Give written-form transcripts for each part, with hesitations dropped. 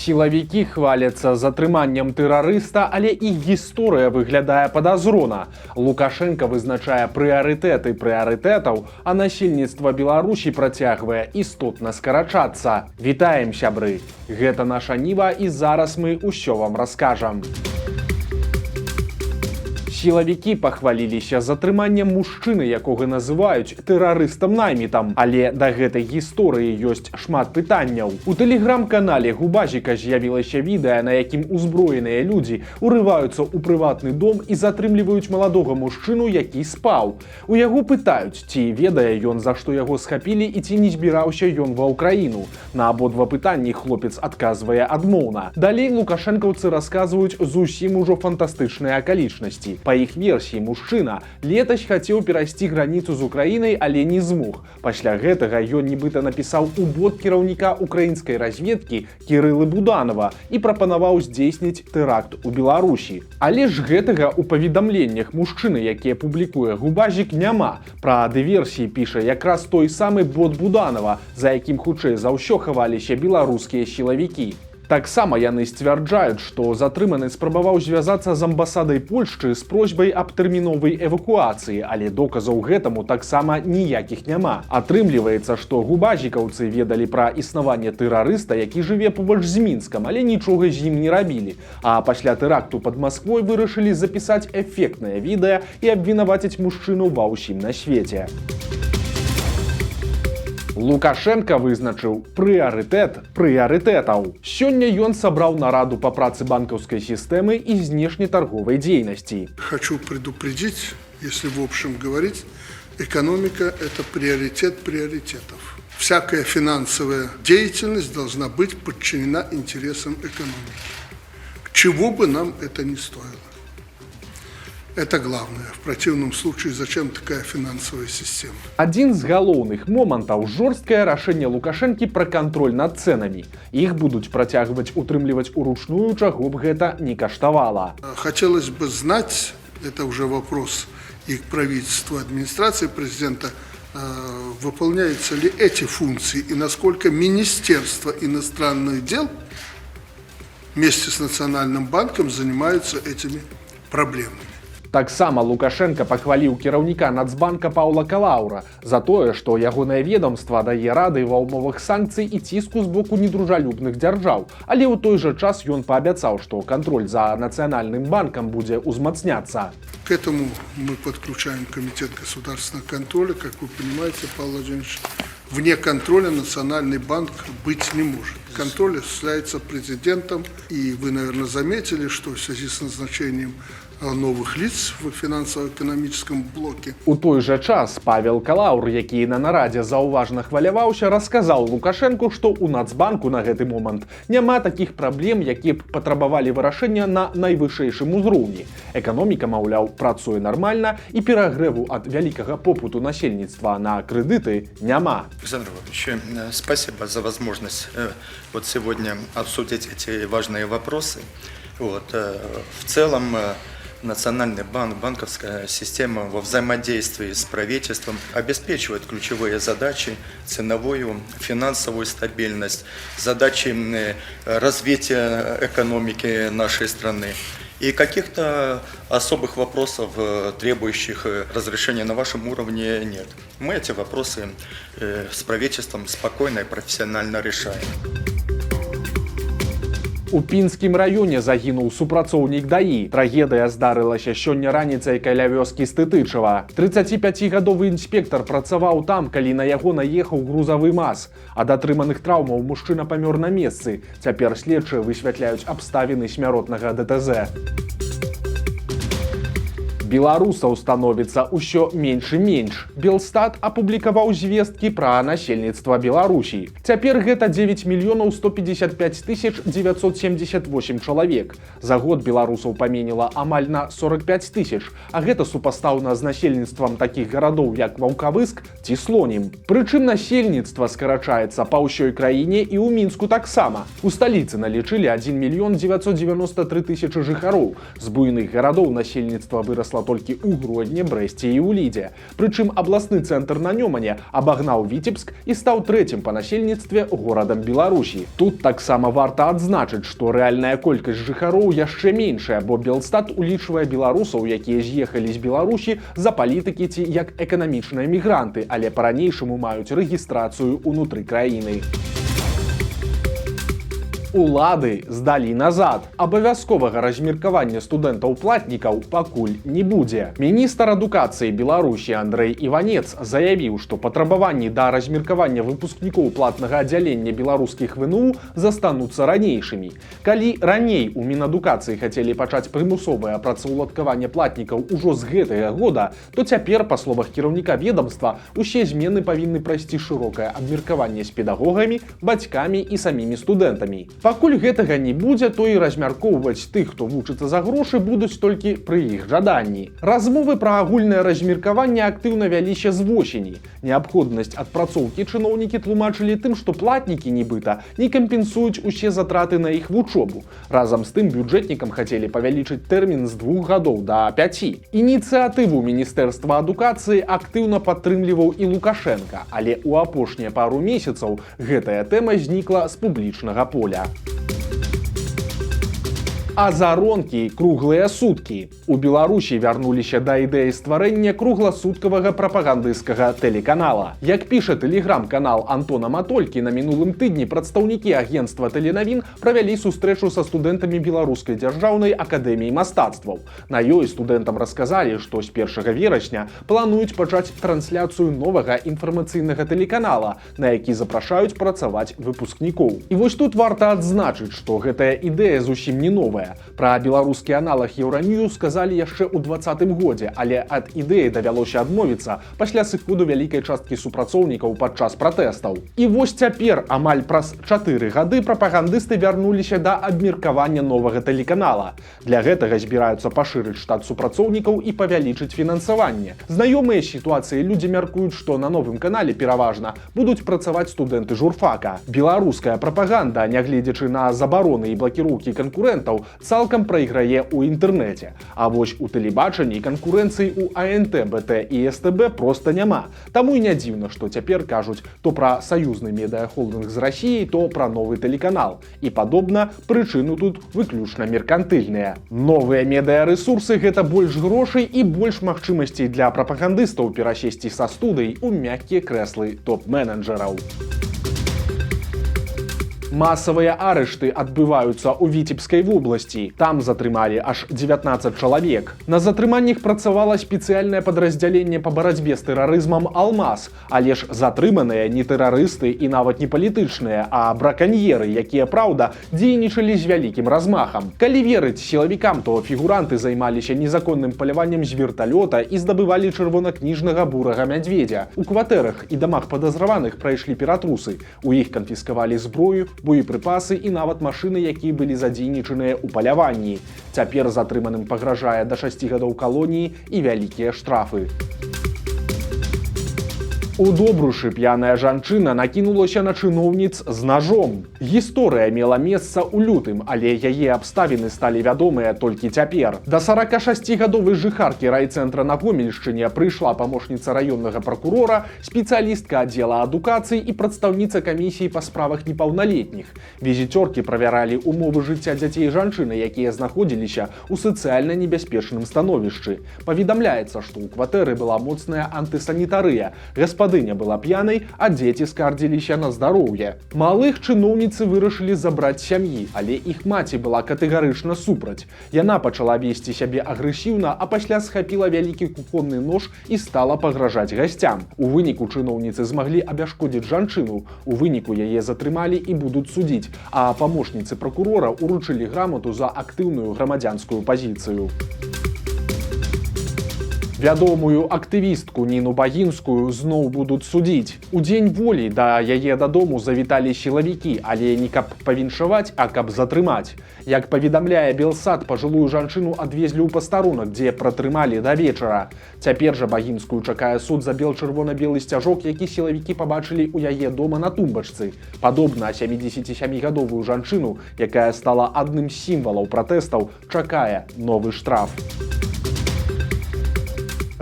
Сілавікі хваляцца затрыманнем тэрарыста, але іх гісторыя выглядае падазрона. Лукашенко вызначае прыярытэты прыярытэтаў, а насельніцтва Беларусі працягвае істотна скарачацца. Вітаем, сябры! Гэта наша Ніва, і зараз мы ўсё вам раскажам. Сілавікі пахваліліся затрыманнем мужчыны, якога называюць тэрарыстам-наймітам. Але да гэтай гісторыі ёсць шмат пытанняў. У тэлеграм-канале Губазіка з'явілася відэа, на якім узброеныя людзі урываюцца ў прыватны дом і затрымліваюць маладога мужчыну, які спаў. У яго пытаюць, ці ведае ён, за што яго схапілі і ці не збіраўся ён ва ўкраіну. На абодва пытанні хлопец адказвае адмоўна. Далей лукашэнкаўцы расказваюць зусім ужо фантастычныя акалічнасці. Па іх версіі, мужчына летась хацеў перайсці граніцу з Украінай, але не змог. Пасля гэтага ён нібыта напісаў у бот кіраўніка украінскай разведкі Кірылы Буданова і прапанаваў здзейсніць тэракт у Беларусі. Але ж гэтага ў паведамленнях мужчыны, якія публікуе Губазік, няма. Пра дыверсіі піша якраз той самы бот Буданова, за якім хутчэй за ўсё хаваліся беларускія сілавікі. Таксама яны сцвярджаюць, што затрыманы спрабаваў звязацца з амбасадай Польшчы з просьбай аб тэрміновай эвакуацыі, але доказаў гэтаму таксама ніякіх няма. Атрымліваецца, што губазікаўцы ведалі пра існаванне тэрарыста, які жыве побач з Мінскам, але нічога з ім не рабілі. А пасля тэракту пад Масквой вырашылі запісаць эфектнае відэа і абвінаваціць мужчыну ва ўсім на свеце. Лукашенко вызначыў прыярытэт прыярытэтаў. Сёння ён сабраў нараду па працы банкаўскай сістэмы і знешнетарговай дзейнасці. Хочу предупредить, если в общем говорить, экономика – это приоритет приоритетов. Всякая финансовая деятельность должна быть подчинена интересам экономики. Чего бы нам это ни стоило. Это главное. В противном случае, зачем такая финансовая система? Адзін з галоўных момантаў – жорсткае рашэнне Лукашэнкі пра кантроль над цэнамі. Іх будуць працягваць утрымліваць уручную, чаго б гэта не каштавала. Хотелось бы знать, это уже вопрос и к правительству, администрации президента, выполняются ли эти функции и насколько Министерство иностранных дел вместе с Национальным банком занимаются этими проблемами. Таксама Лукашенко пахваліў кіраўніка Нацбанка Паўла Калаўра за тое, што ягонае ведомства дае рады ва ўмовах санкцый і ціску з боку недружалюбных дзяржаў. Але ў той жа час ён паабяцаў, што кантроль за Нацыянальным банкам будзе ўзмацняцца. К этому мы подключаем Комитет государственного контроля. Как вы понимаете, Павел Владимирович, вне контроля Национальный банк быть не может. Контроль осуществляется президентом. И вы, наверное, заметили, что в связи с назначением новых лиц в финансово-экономическом блоке. У той жа час Павел Калаўр, які на нарадзе заўважна хваляваўся, расказаў Лукашэнку, што ў Нацбанку на гэты момант няма такіх праблем, якія б патрабавалі вырашэння на найвышэйшым узроўні. Эканоміка, маўляў, працуе нармальна і перагрэву ад вялікага попыту насельніцтва на крэдыты няма. Александр Иванович, спасибо за возможность вот сегодня обсудить эти важные вопросы. В целом Национальный банк, банковская система во взаимодействии с правительством обеспечивает ключевые задачи, ценовую, финансовую стабильность, задачи развития экономики нашей страны. И каких-то особых вопросов, требующих разрешения на вашем уровне, нет. Мы эти вопросы с правительством спокойно и профессионально решаем. У Пінскім раёне загінуў супрацоўнік ДАІ. Трагедыя здарылася сёння раніцай каля вёскі Стытычава. 35-гадовы інспектар працаваў там, калі на яго наехаў грузавы МАЗ. Ад атрыманых траўмаў мужчына памёр на месцы. Цяпер следчыя высвятляюць абставіны смяротнага ДТЗ. Беларусаў становіцца ўсё менш і менш. Белстат апублікаваў звесткі пра насельніцтва Беларусі. Цяпер гэта 9 мільёнаў 155 тысяч 978 чалавек. За год беларусаў паменела амаль на 45 тысяч, а гэта супастаўна з насельніцтвам такіх гарадоў, як Ваўкавыск ці Слонім. Прычым насельніцтва скарачаецца па ўсёй краіне і ў Мінску таксама. У сталіцы налічылі 1 мільён 993 тысячы жыхароў. З буйных гарадоў насельніцтва вырасла стала толькі ў Гродні, Брэсце і ў Лідзе. Прычым абласны цэнтр на Нёмане абагнаў Віцебск і стаў трэцім па насельніцтве горадам Беларусі. Тут таксама варта адзначыць, што рэальная колькасць жыхароў яшчэ меншая, бо Белстат улічвае беларусаў, якія з'ехалі з Беларусі за палітыкі ці як эканамічныя мігранты, але па-ранейшаму маюць рэгістрацыю ўнутры краіны. Улады здалі назад. Абавязковага размеркавання студэнтаў-платнікаў пакуль не будзе. Міністр адукацыі Беларусі Андрэй Іванец заявіў, што патрабаванні да размеркавання выпускнікоў платнага аддзялення беларускіх ВНУ застануцца ранейшымі. Калі раней у Мінадукацыі хацелі пачаць прымусовае працаўладкаванне платнікаў ужо з гэтага года, то цяпер, па словах кіраўніка ведомства, усе змены павінны прайсці шырокае абмеркаванне з педагогамі, бацькамі і самімі студэнтамі. Пакуль гэтага не будзе, то і размяркоўваць тых, хто вучыцца за грошы, будуць толькі пры іх жаданні. Размовы пра агульнае размеркаванне актыўна вяліся з восені. Неабходнасць адпрацоўкі чыноўнікі тлумачылі тым, што платнікі, нібыта, не кампенсуюць усе затраты на іх вучобу. Разам з тым бюджэтнікам хацелі павялічыць тэрмін з 2 гадоў да 5. Ініцыятыву Міністэрства адукацыі актыўна падтрымліваў і Лукашенка, але ў апошнія пару месяцаў гэтая тэма знікла з публічнага поля. Азаронкі круглыя суткі. У Беларусі вярнуліся да ідэі стварэння кругласуткавага прапагандысцкага тэлеканала. Як піша тэлеграм-канал Антона Матолькі, на мінулым тыдні прадстаўнікі агенцтва тэленавін правялі сустрэчу са студэнтамі Беларускай дзяржаўнай акадэміі мастацтваў. На ёй студэнтам расказалі, што з 1 верасня плануюць пачаць трансляцыю новага інфармацыйнага тэлеканала, на які запрашаюць працаваць выпускнікоў. І вось тут варта адзначыць, што гэтая ідэя зусім не новая. Пра беларускі аналаг Еўраньюз сказалі яшчэ ў 2020 годзе, але ад ідэі давялося адмовіцца пасля сыходу вялікай часткі супрацоўнікаў падчас пратэстаў. І вось цяпер, амаль праз 4 гады, прапагандысты вярнуліся да абмеркавання новага тэлеканала. Для гэтага збіраюцца пашырыць штат супрацоўнікаў і павялічыць фінансаванне. Знаёмыя сітуацыі людзі мяркуюць, што на новым канале пераважна будуць працаваць студэнты журфака. Беларуская прапаганда, нягледзячы на забароны і блакіроўкі канкурэнтаў, цалкам прайграе ў інтэрнэце. А вось у тэлебачанні канкурэнцыі ў АНТ, БТ і СТБ проста няма. Таму і не дзіўна, што цяпер кажуць то пра саюзны медыахолдынг з Расіяй, то пра новы тэлеканал. І падобна, прычыны тут выключна меркантыльныя. Новыя медыарэсурсы — гэта больш грошай і больш магчымасцей для прапагандыстаў перасесці са студый у мяккія крэслы топ-менеджераў. Масавыя арышты адбываюцца ў Віцебскай вобласці. Там затрымалі аж 19 чалавек. На затрыманнях працавала спецыяльнае падраздзяленне па барацьбе з тэрарызмам «Алмаз». Але ж затрыманыя не тэрарысты і нават не палітычныя, а браканьеры, якія, праўда, дзейнічалі з вялікім размахам. Калі верыць сілавікам, то фігуранты займаліся незаконным паляваннем з верталёта і здабывалі чырвонакніжнага бурага мядзведзя. У кватэрах і дамах падазраваных прайшлі ператрусы. У іх канфіскавалі зброю, боепрыпасы і нават машыны, якія былі задзейнічаныя ў паляванні. Цяпер затрыманым пагражае да 6 гадоў калоніі і вялікія штрафы. У Добрушы п'яная жанчына накінулася на чыноўніц з ножом. Гісторыя мела месца ў лютым, але яе абставіны сталі вядомыя толькі цяпер. Да 46гадовай жыхаркі райцэнтра на Гомельшчыне прыйшла памочніца раённага пракурора, спецыялістка аддзела адукацыі і прадстаўніца камісіі па справах непаўналетніх. Візіцёркі правяралі умовы жыцця дзяцей жанчыны, якія знаходзіліся ў сацыяльна небяспечным становішчы. Паведамляецца, што ў кватэры была моцная антысанітарыя. Гаспадыня была п'янай, а дзеці скардзіліся на здароўе. Малых чыноўніцы вырашылі забраць сям'і, але іх маці была катэгарычна супраць. Яна пачала весці сябе агрэсіўна, а пасля схапіла вялікі кухонны нож і стала пагражаць гасцям. У выніку чыноўніцы змаглі абяшкодзіць жанчыну. У выніку яе затрымалі і будуць судзіць, а памочніцы пракурора ўручылі грамату за актыўную грамадзянскую пазіцыю. Вядомую актывістку Ніну Багінскую зноў будуць судзіць. У дзень волі да яе дадому завіталі сілавікі, але не каб павіншаваць, а каб затрымаць. Як паведамляе Белсат, пажылую жанчыну адвезлі ў пастарунак, дзе пратрымалі да вечара. Цяпер жа Багінскую чакае суд за бел-чырвона-белы сцяжок, які сілавікі пабачылі ў яе дома на тумбачцы. Падобна 77гадовую жанчыну, якая стала адным з сімвалаў пратэстаў, чакае новы штраф.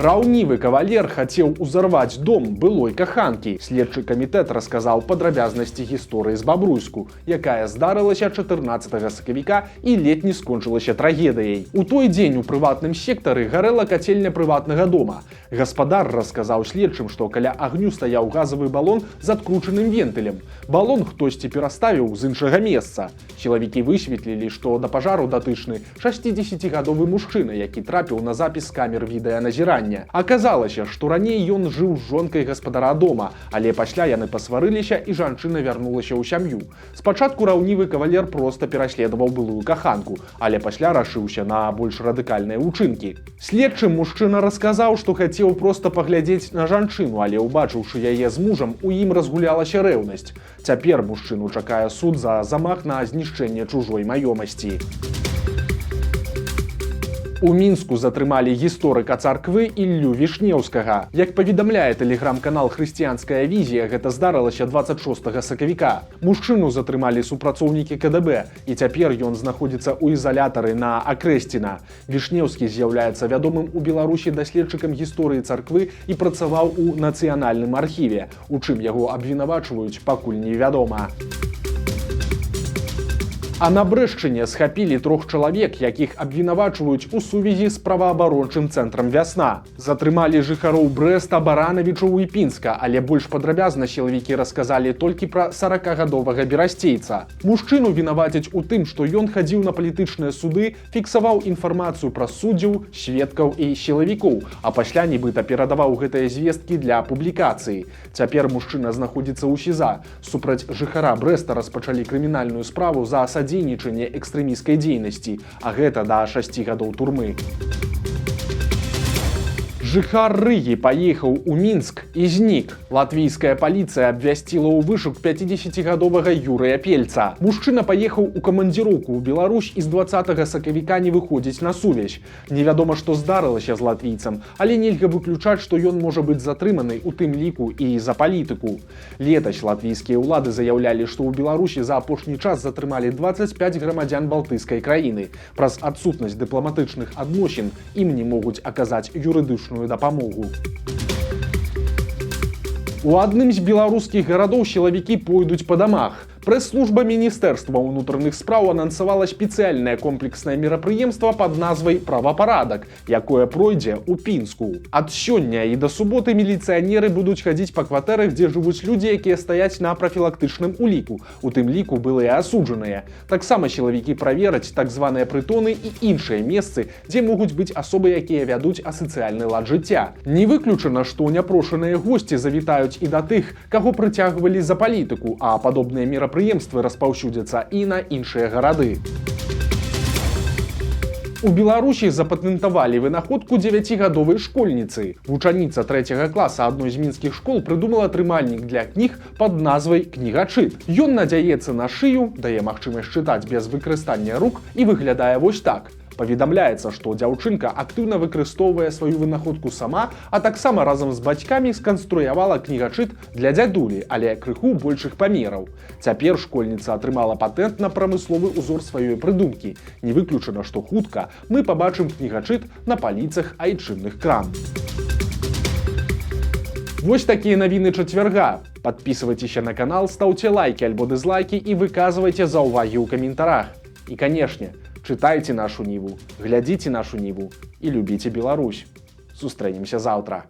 Раўнівы кавалер хацеў узарваць дом былой каханкі. Следчы камітэт расказаў падрабязнасці гісторыі з Бабруйску, якая здарылася 14 сакавіка і ледзь не скончылася трагедыяй. У той дзень у прыватным сектары гарэла кацельня прыватнага дома. Гаспадар расказаў следчым, што каля агню стаяў газавы балон з адкручаным вентылем. Балон хтосьці пераставіў з іншага месца. Чалавекі высветлілі, што да пажару датычны 60гадовы мужчына, які трапіў на запіс камер відэаназірання. Аказалася, што раней ён жыў з жонкай гаспадара дома, але пасля яны пасварыліся і жанчына вярнулася ў сям'ю. Спачатку раўнівы кавалер проста пераследаваў былую каханку, але пасля рашыўся на больш радыкальныя ўчынкі. Следчым мужчына расказаў, што хацеў проста паглядзець на жанчыну, але убачыўшы яе з мужам, у ім разгулялася рэўнасць. Цяпер мужчыну чакае суд за замах на знішчэнне чужой маёмасці. У Мінску затрымалі гісторыка царквы Іллю Вішнеўскага. Як паведамляе тэлеграм-канал «Хрысціянская візія», гэта здарылася 26 сакавіка. Мужчыну затрымалі супрацоўнікі КДБ, і цяпер ён знаходзіцца ў ізалятары на Акрэсціна. Вішнеўскі з'яўляецца вядомым у Беларусі даследчыкам гісторыі царквы і працаваў у нацыянальным архіве. У чым яго абвінавачваюць, пакуль невядома. А на Брэшчыне схапілі 3 чалавек, якіх абвінавачваюць у сувязі з праваабарончым цэнтрам «Вясна». Затрымалі жыхароў Брэста, Баранавічоў і Пінска, але больш падрабязна сілавікі расказалі толькі пра 40гадовага берасцейца. Мужчыну вінавацяць у тым, што ён хадзіў на палітычныя суды, фіксаваў інфармацыю пра суддзяў, сведкаў і сілавікоў, а пасля нібыта перадаваў гэтыя звесткі для публікацыі. Цяпер мужчына знаходзіцца ў СІЗА. Супраць жыхара Брэста распачалі крымінальную справу за дзейнічанне экстрэміскай дзейнасці, а гэта да 6 гадоў турмы. Жыхар Рыгі паехаў у Мінск і знік. Латвійская паліцыя абвясціла ў вышук 50гадовага Юрыя Пельца. Мужчына паехаў у камандзіроўку ў Беларусь і з 20 сакавіка не выходзіць на сувязь. Невядома, што здарылася з латвійцам, але нельга выключаць, што ён можа быць затрыманы, у тым ліку і за палітыку. Летась латвійскія ўлады заяўлялі, што ў Беларусі за апошні час затрымалі 25 грамадзян балтыйскай краіны. Праз адсутнасць дыпламатычных адносін ім не могуць аказаць юрыдычную дапамогу. У адным з беларускіх гарадоў сілавікі пойдуць па дамах. Прэс-служба Міністэрства ўнутраных спраў анансавала спецыяльнае комплекснае мерапрыемства пад назвай «Правапарадак», якое пройдзе ў Пінску. Ад сёння і да суботы міліцыянеры будуць хадзіць па кватэрах, дзе жывуць людзі, якія стаяць на прафілактычным уліку, у тым ліку былыя асуджаныя. Таксама сілавікі правераць так званыя прытоны і іншыя месцы, дзе могуць быць асобы, якія вядуць асацыяльны лад жыцця. Не выключана, што няпрошаныя госці завітаюць і да тых, каго прыцягвалі за палітыку, а падобныя мерапрыемствы распаўсюдзяцца і на іншыя гарады. У Беларусі запатэнтавалі вынаходку 9гадовай школьніцы. Вучаніца 3 класа адной з мінскіх школ прыдумала трымальнік для кніг пад назвай «Кнігачыт». Ён надзяецца на шыю, дае магчымасць чытаць без выкарыстання рук і выглядае вось так. Паведамляецца, што дзяўчынка актыўна выкарыстоўвае сваю вынаходку сама, а таксама разам з бацькамі сканструявала кнігачыт для дзядулі, але крыху большых памераў. Цяпер школьніца атрымала патэнт на прамысловы ўзор сваёй прыдумкі. Не выключана, што хутка мы пабачым кнігачыт на паліцах айчынных крам. Вось такія навіны чацвярга. Падпісывайцеся на канал, стаўце лайкі альбо дызлайкі і выказвайце заўвагі ў каментарах. І, канешне, чытайце нашу Ніву, глядзіце нашу Ніву і любіце Беларусь. Сустрэнемся заўтра.